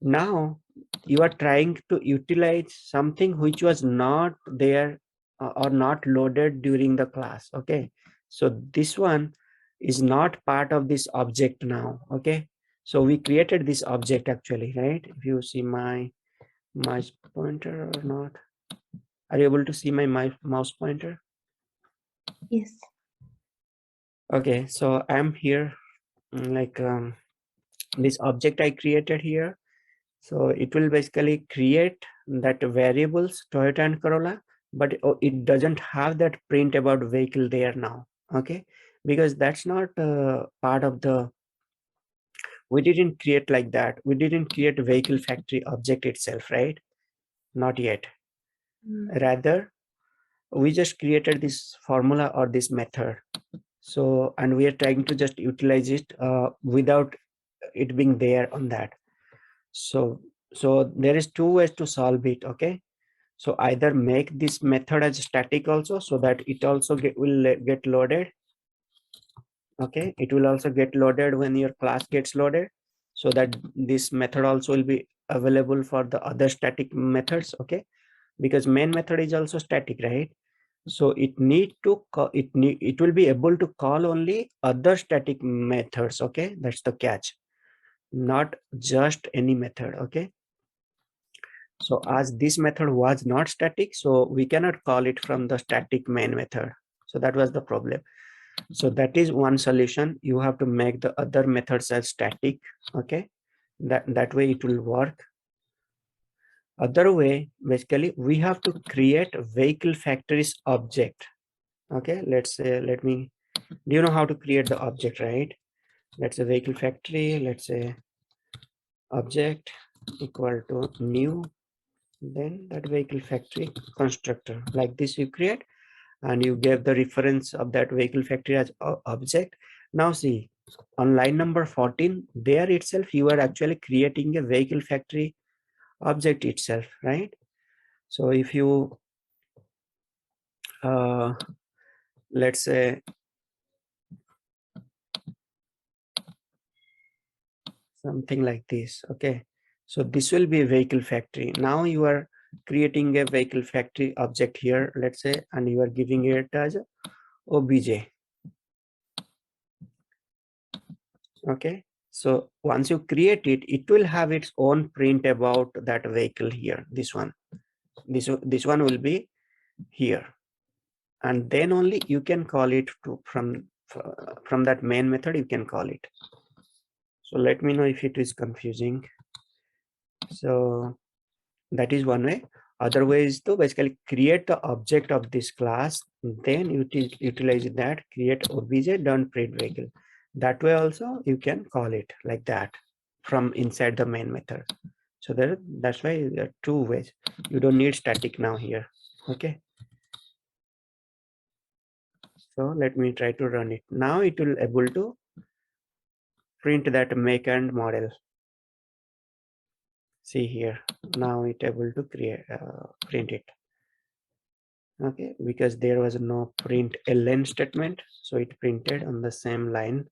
Now you are trying to utilize something which was not there or not loaded during the class, okay? So this one is not part of this object now, okay? So we created this object actually, right? If you see my mouse pointer or not, are you able to see my mouse pointer? Yes. Okay, so I'm here, like this object I created here. So it will basically create that variables Toyota and Corolla, but it doesn't have that print about vehicle there now, okay? Because that's not part of the, we didn't create like that. We didn't create a vehicle factory object itself, right? Not yet. Rather, we just created this formula or this method. So, and we are trying to just utilize it without it being there on that. So there is two ways to solve it, okay? So either make this method as static also, so that it also will get loaded, okay? It will also get loaded when your class gets loaded, so that this method also will be available for the other static methods, okay? Because main method is also static, right? So it need to it will be able to call only other static methods, okay? That's the catch, not just any method, okay? So as this method was not static, so we cannot call it from the static main method. So that was the problem. So that is one solution. You have to make the other methods as static, okay? That way it will work. Other way, basically, we have to create a vehicle factories object. Okay, let's say, do you know how to create the object, right? Let's say vehicle factory, let's say object equal to new, then that vehicle factory constructor, like this you create, and you gave the reference of that vehicle factory as object. Now see, on line number 14, there itself you are actually creating a vehicle factory object itself, right? So if you let's say something like this, okay, so this will be a vehicle factory. Now you are creating a vehicle factory object here, let's say, and you are giving it as obj. Okay, so once you create it, it will have its own print about that vehicle here. This one will be here, and then only you can call it to from that main method you can call it. So let me know if it is confusing. So that is one way. Other way is to basically create the object of this class, then utilize that, create obj done print vehicle. That way also you can call it like that from inside the main method. So that's why there are two ways. You don't need static now here. Okay, so let me try to run it. Now it will able to print that make and model. See here, now it able to create print it. Okay, because there was no print ln statement, so it printed on the same line.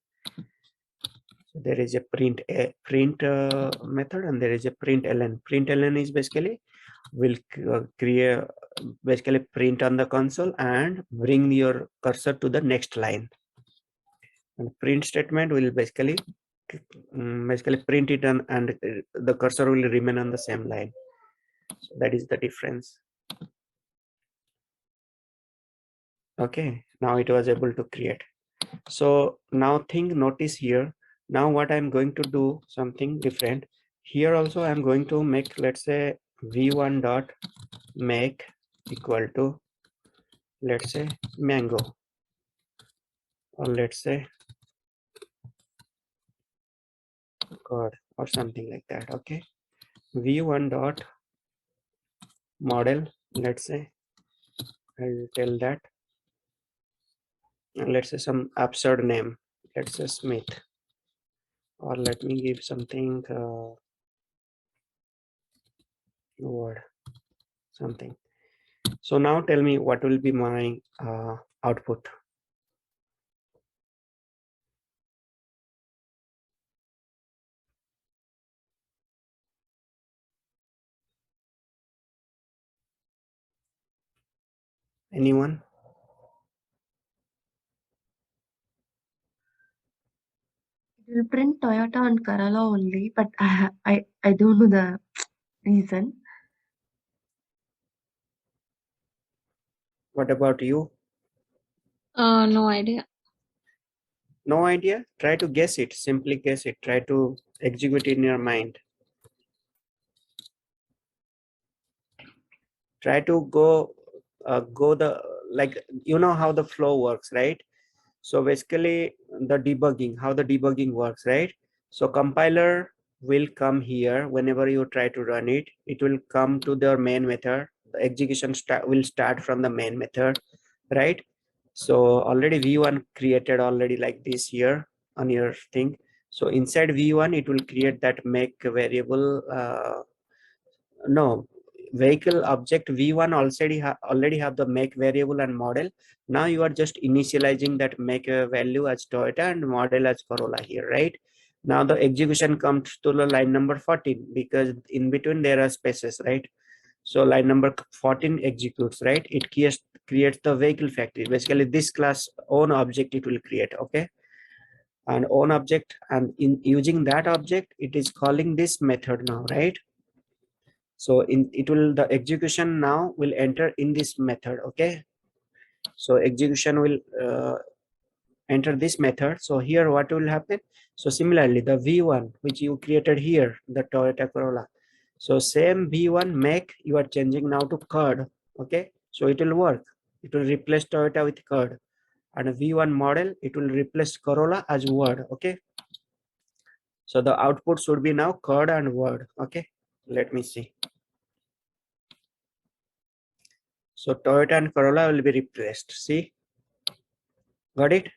So there is a print method, and there is a print ln. Print ln is basically will create basically print on the console and bring your cursor to the next line. And print statement will basically print it on, and the cursor will remain on the same line. So that is the difference. Okay, now it was able to create. So now notice here, now what I'm going to do something different here. Also I'm going to make, let's say, v1 dot make equal to, let's say, mango, or let's say god, or something like that. Okay, v1 dot model, let's say I'll tell that, let's say some absurd name, let's say Smith, or let me give something word, something. So now tell me what will be my output. Anyone? It will print Toyota and Corolla only, but I don't know the reason. What about you? No idea. No idea? Try to guess it. Simply guess it. Try to execute it in your mind. Try to go the, like, you know how the flow works, right? So basically the debugging, how the debugging works, right? So compiler will come here whenever you try to run it. It will come to their main method. The execution will start from the main method, right? So already v1 created already like this here on your thing. So inside v1 it will create that make variable, no, vehicle object v1 already have the make variable and model. Now you are just initializing that make value as Toyota and model as Corolla here, right? Now the execution comes to the line number 14 because in between there are spaces, right? So line number 14 executes, right? It creates the vehicle factory. Basically this class own object it will create, okay? And own object, and in using that object it is calling this method now, right? So the execution now will enter in this method, okay? So execution will enter this method. So here what will happen? So similarly the v1 which you created here, the Toyota Corolla, so same v1 make you are changing now to card, okay? So it will work. it will replace Toyota with curd, and a V1 model, it will replace Corolla as word. Okay, so the output should be now curd and word. Okay, let me see. So Toyota and Corolla will be replaced. See, got it?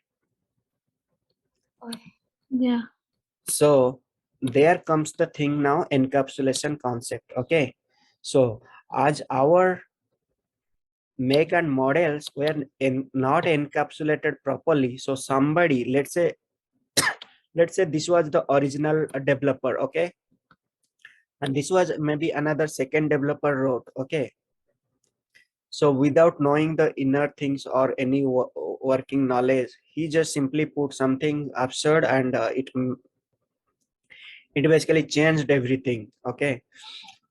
Yeah. So there comes the thing now, encapsulation concept. Okay, so as our make and models were not encapsulated properly, so somebody, let's say this was the original developer. Okay, and this was maybe another second developer wrote. Okay, so without knowing the inner things or any working knowledge, he just simply put something absurd, and it basically changed everything. Okay,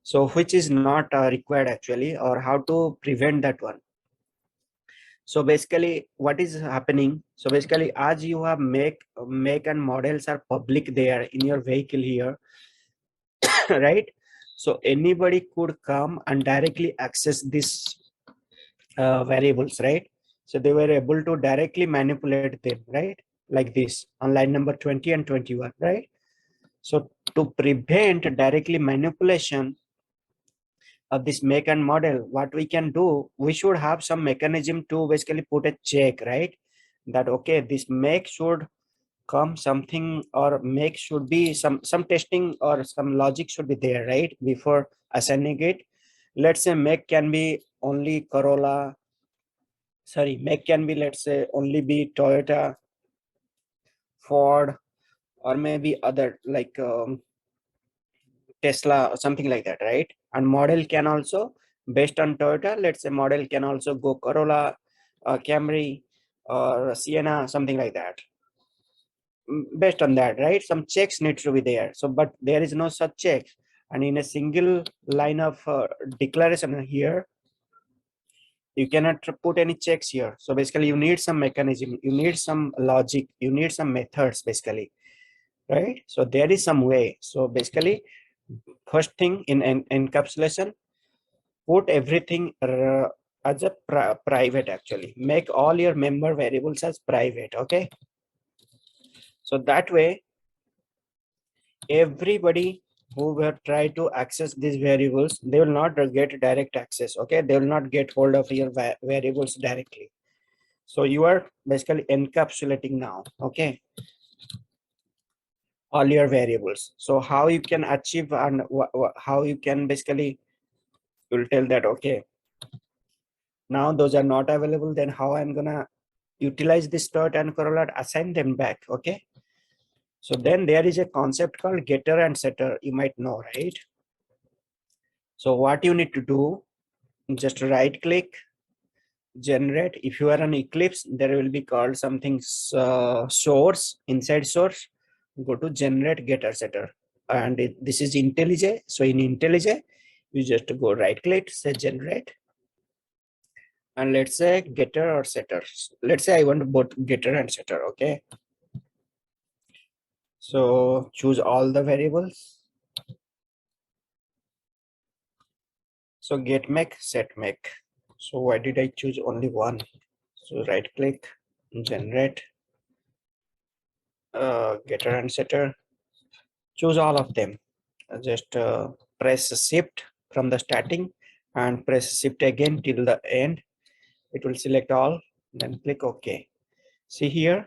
so which is not required actually, or how to prevent that one. So basically what is happening, so basically as you have make and models are public there in your vehicle here, right? So anybody could come and directly access this variables, right? So they were able to directly manipulate them, right? Like this on line number 20 and 21, right? So to prevent directly manipulation of this make and model, what we can do, we should have some mechanism to basically put a check, right? That okay, this make should come something, or make should be some testing or some logic should be there, right? Before assigning it. Let's say make can be only Corolla, sorry, make can be, let's say, only be Toyota, Ford, or maybe other like Tesla or something like that, right? And model can also, based on Toyota, let's say model can also go Corolla, Camry, or Sienna, something like that. Based on that, right? Some checks need to be there. So, but there is no such checks. And in a single line of declaration here, you cannot put any checks here. So basically you need some mechanism, you need some logic, you need some methods basically, right? So there is some way. So basically first thing in encapsulation, put everything as a private actually. Make all your member variables as private. Okay, so that way everybody who will try to access these variables, they will not get direct access. Okay, they will not get hold of your variables directly. So you are basically encapsulating now. Okay, all your variables. So how you can achieve, and how you can basically, you'll tell that okay, now those are not available, then how I'm gonna utilize this start and correlate, assign them back. Okay, so then there is a concept called getter and setter, you might know, right? So what you need to do, just right click, generate. If you are on Eclipse, there will be called something source, inside source, go to generate getter setter, and this is IntelliJ. So in IntelliJ, you just go right click, say generate, and let's say getter or setter. Let's say I want both getter and setter. Okay, so choose all the variables. So get make, set make. So why did I choose only one? So right click, generate, getter and setter, choose all of them. Just press shift from the starting and press shift again till the end. It will select all, then click OK. See here.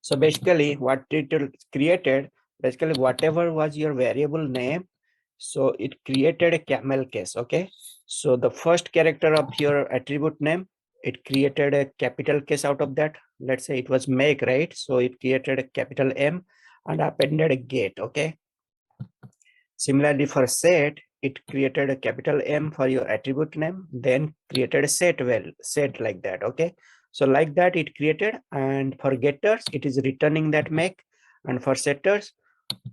So basically what it created, basically whatever was your variable name, so it created a camel case. Okay, so the first character of your attribute name, it created a capital case out of that. Let's say it was make, right? So it created a capital M and appended a gate. Okay, similarly for set, it created a capital M for your attribute name, then created a set, well set like that. Okay, so like that it created, and for getters it is returning that make, and for setters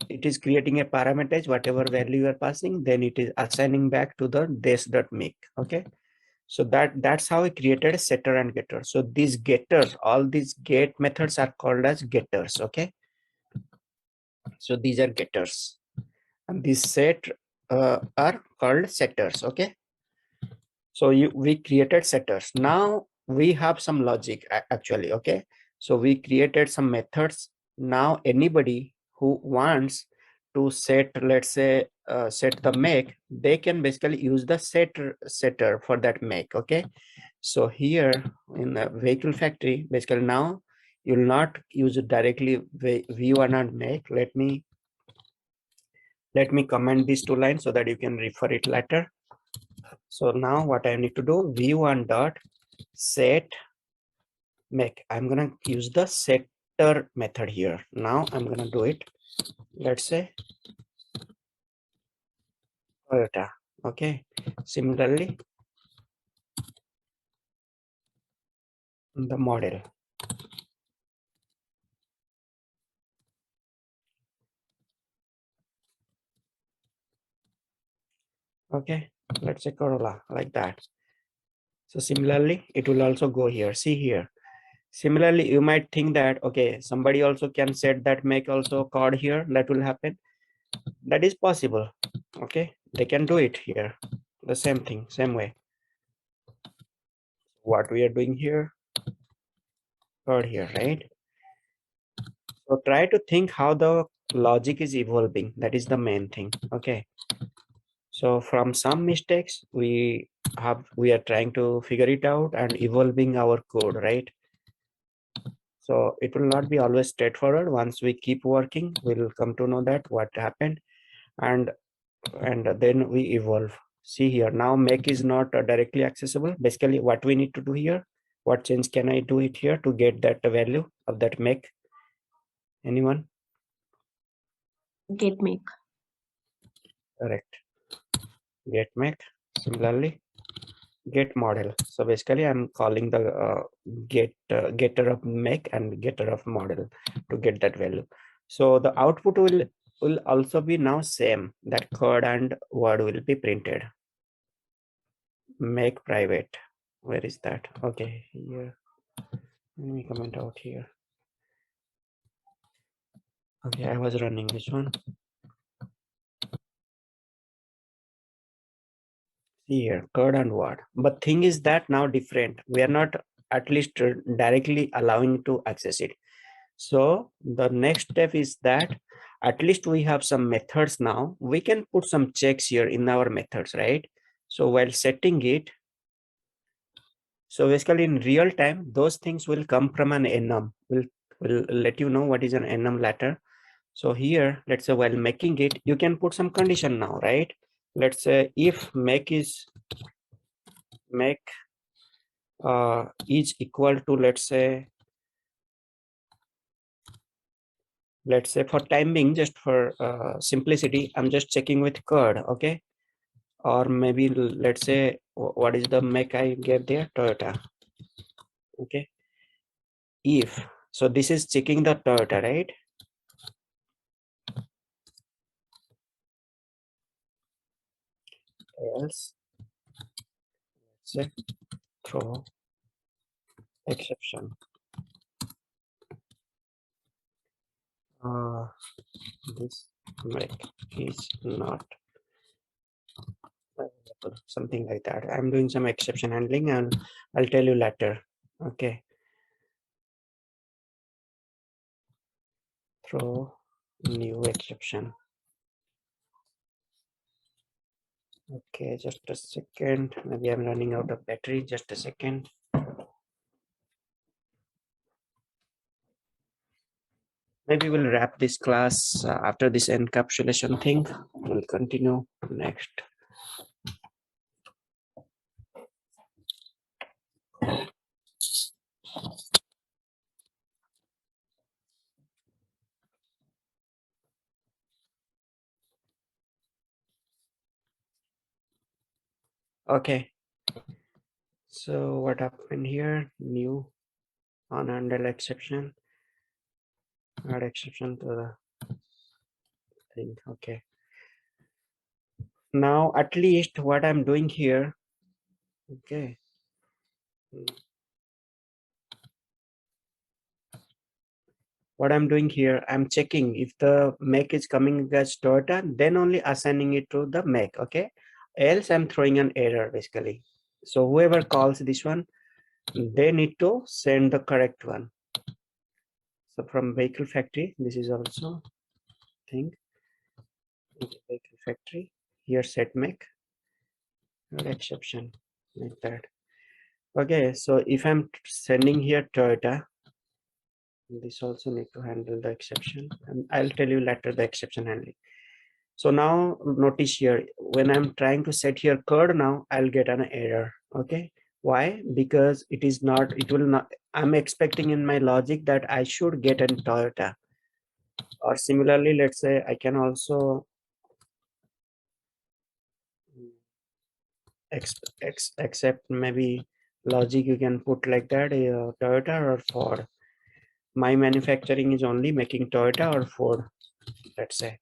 it is creating a parameter, whatever value you are passing, then it is assigning back to the this.make. Okay, so that's how we created a setter and getter. So these getters, all these get methods are called as getters. Okay, so these are getters, and these set are called setters. Okay, So we created setters. Now we have some logic actually. Okay, so we created some methods. Now anybody who wants to set, let's say, set the make, they can basically use the setter for that make. Okay, so here in the vehicle factory, basically now you'll not use it directly v1 and make. Let me comment these two lines so that you can refer it later. So now what I need to do, v1 dot set make. I'm gonna use the setter method here. Now I'm gonna do it. Let's say Toyota. Okay. Similarly, the model. Okay. Let's say Corolla, like that. So similarly, it will also go here. See here. Similarly, you might think that, okay, somebody also can set that make also code here. That will happen. That is possible. Okay. They can do it here. The same thing, same way. What we are doing here, code here, right? So try to think how the logic is evolving. That is the main thing. Okay. So from some mistakes, we are trying to figure it out and evolving our code, right? So it will not be always straightforward. Once we keep working, we'll come to know that what happened, and then we evolve. See here, now make is not directly accessible. Basically, what we need to do here, what change can I do it here to get that value of that make? Anyone? Get make. Correct. Get make. Similarly, get model. So basically I'm calling the getter of make and getter of model to get that value. So the output will also be now same. That code and word will be printed. Make private. Where is that? Okay, here. Let me comment out here. Okay, I was running this one. Here, code and word. But thing is that now different. We are not at least directly allowing to access it. So the next step is that at least we have some methods now. We can put some checks here in our methods, right? So while setting it, so basically in real time, those things will come from an enum. We'll let you know what is an enum later. So here, let's say while making it, you can put some condition now, right? Let's say if make is equal to, let's say for time being, just for simplicity, I'm just checking with code. Okay, or maybe let's say what is the make I get there, Toyota. Okay, if so, this is checking the Toyota, right? Else, let's say throw exception. This make is not available, something like that. I'm doing some exception handling and I'll tell you later. Okay, throw new exception. Okay, just a second. Maybe I'm running out of battery. Just a second. Maybe we'll wrap this class after this encapsulation thing. We'll continue next. Okay. So what happened here? New unhandled exception. Add exception to the thing. Okay. Now at least what I'm doing here. Okay. What I'm doing here, I'm checking if the make is coming as Toyota, then only assigning it to the make. Okay. Else I'm throwing an error basically. So whoever calls this one, they need to send the correct one. So from vehicle factory, this is also thing. Vehicle factory, here set make exception like that. Okay, so if I'm sending here Toyota, this also need to handle the exception, and I'll tell you later the exception handling. So now notice here, when I'm trying to set here code now, I'll get an error. Okay, why? Because it is not, it will not, I'm expecting in my logic that I should get a Toyota. Or similarly, let's say I can also accept maybe logic you can put like that, Toyota or Ford. My manufacturing is only making Toyota or Ford, let's say.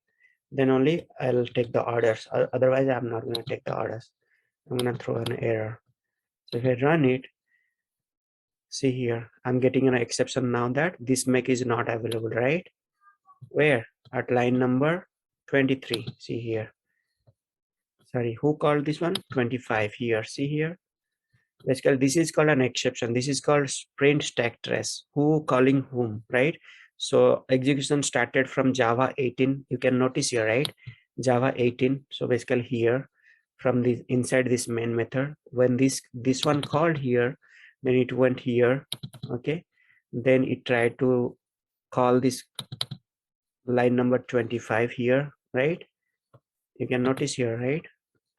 Then only I'll take the orders. Otherwise, I'm not going to take the orders. I'm going to throw an error. So if I run it, see here, I'm getting an exception now that this make is not available, right? Where? At line number 23. See here. Sorry, who called this one? 25 here. See here. Basically, this is called an exception. This is called sprint stack trace. Who calling whom, right? So execution started from Java 18. You can notice here, right? Java 18. So basically here, from this inside this main method, when this one called here, then it went here. Okay. Then it tried to call this line number 25 here, right? You can notice here, right?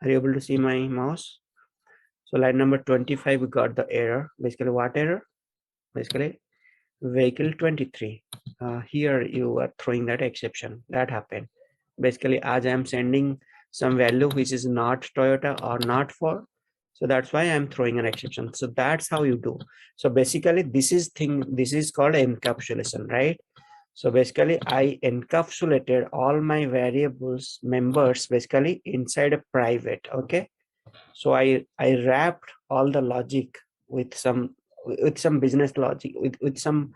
Are you able to see my mouse? So line number 25, we got the error. Basically, what error? Basically, vehicle 23. Here you are throwing that exception. That happened. Basically, as I'm sending some value which is not Toyota or not Ford, so that's why I'm throwing an exception. So that's how you do. So basically, this is called encapsulation, right? So basically, I encapsulated all my variables members basically inside a private. Okay. So I wrapped all the logic with some business logic, with some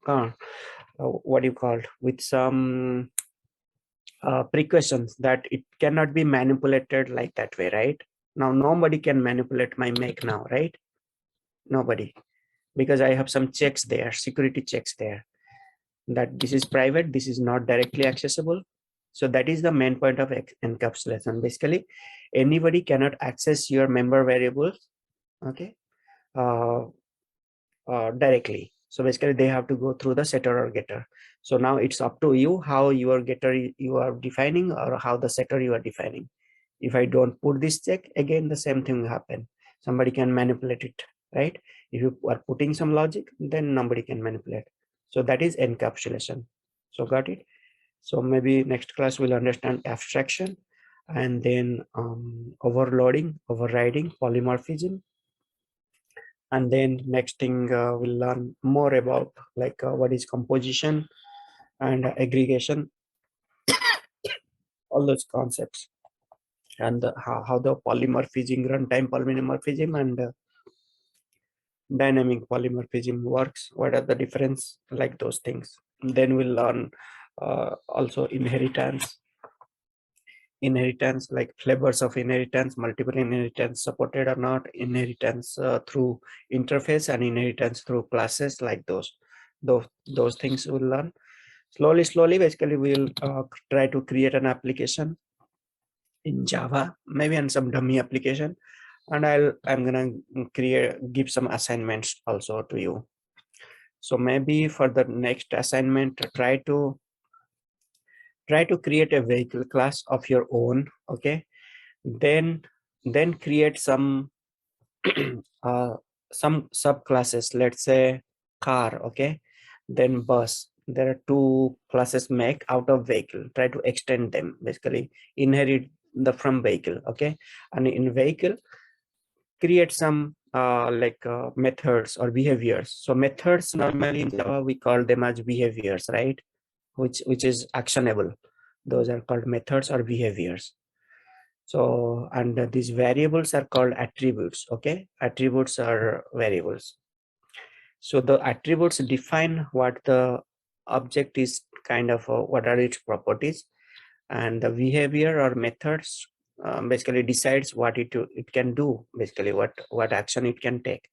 what do you call, with some precautions that it cannot be manipulated like that way, right? Now nobody can manipulate my make now, right? Nobody, because I have some checks there, security checks there, that this is private, this is not directly accessible. So that is the main point of encapsulation. Basically, anybody cannot access your member variables, okay, uh, directly. So basically, they have to go through the setter or getter. So now it's up to you how your getter you are defining or how the setter you are defining. If I don't put this check, again the same thing will happen. Somebody can manipulate it, right? If you are putting some logic, then nobody can manipulate. So that is encapsulation. So got it? So maybe next class we'll understand abstraction, and then overloading, overriding, polymorphism, and then next thing we'll learn more about like what is composition and aggregation, all those concepts, and how the polymorphism, runtime polymorphism, and dynamic polymorphism works, what are the difference, like those things. Then we'll learn also inheritance, like flavors of inheritance, multiple inheritance supported or not, inheritance through interface, and inheritance through classes, like those things we'll learn slowly. Basically, we'll try to create an application in Java, maybe on some dummy application, and I'm gonna give some assignments also to you. So maybe for the next assignment, try to create a vehicle class of your own. Okay, then create some some subclasses, let's say car. Okay, then bus. There are two classes make out of vehicle. Try to extend them, basically inherit the from vehicle. Okay, and in vehicle create some methods or behaviors. So methods normally in Java we call them as behaviors, right? Which is actionable. Those are called methods or behaviors. So, and these variables are called attributes. Okay, attributes are variables. So the attributes define what the object is, kind of what are its properties, and the behavior or methods basically decides what it can do, basically what action it can take.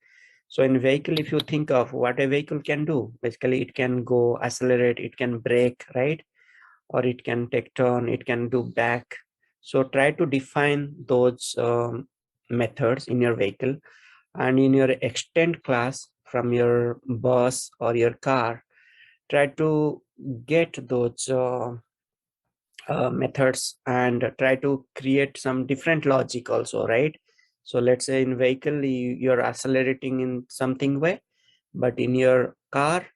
So in vehicle, if you think of what a vehicle can do, basically it can go accelerate, it can brake, right? Or it can take turn, it can do back. So try to define those methods in your vehicle, and in your extend class from your bus or your car, try to get those methods and try to create some different logic also, right? So let's say in vehicle you're accelerating in something way, but in your car,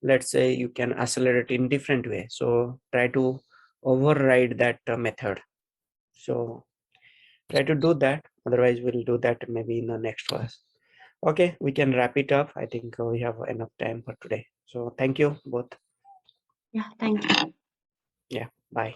let's say you can accelerate in different way. So try to override that method. So try to do that, otherwise we'll do that maybe in the next class. Okay, we can wrap it up. I think we have enough time for today. So thank you both. Yeah, thank you. Yeah, bye.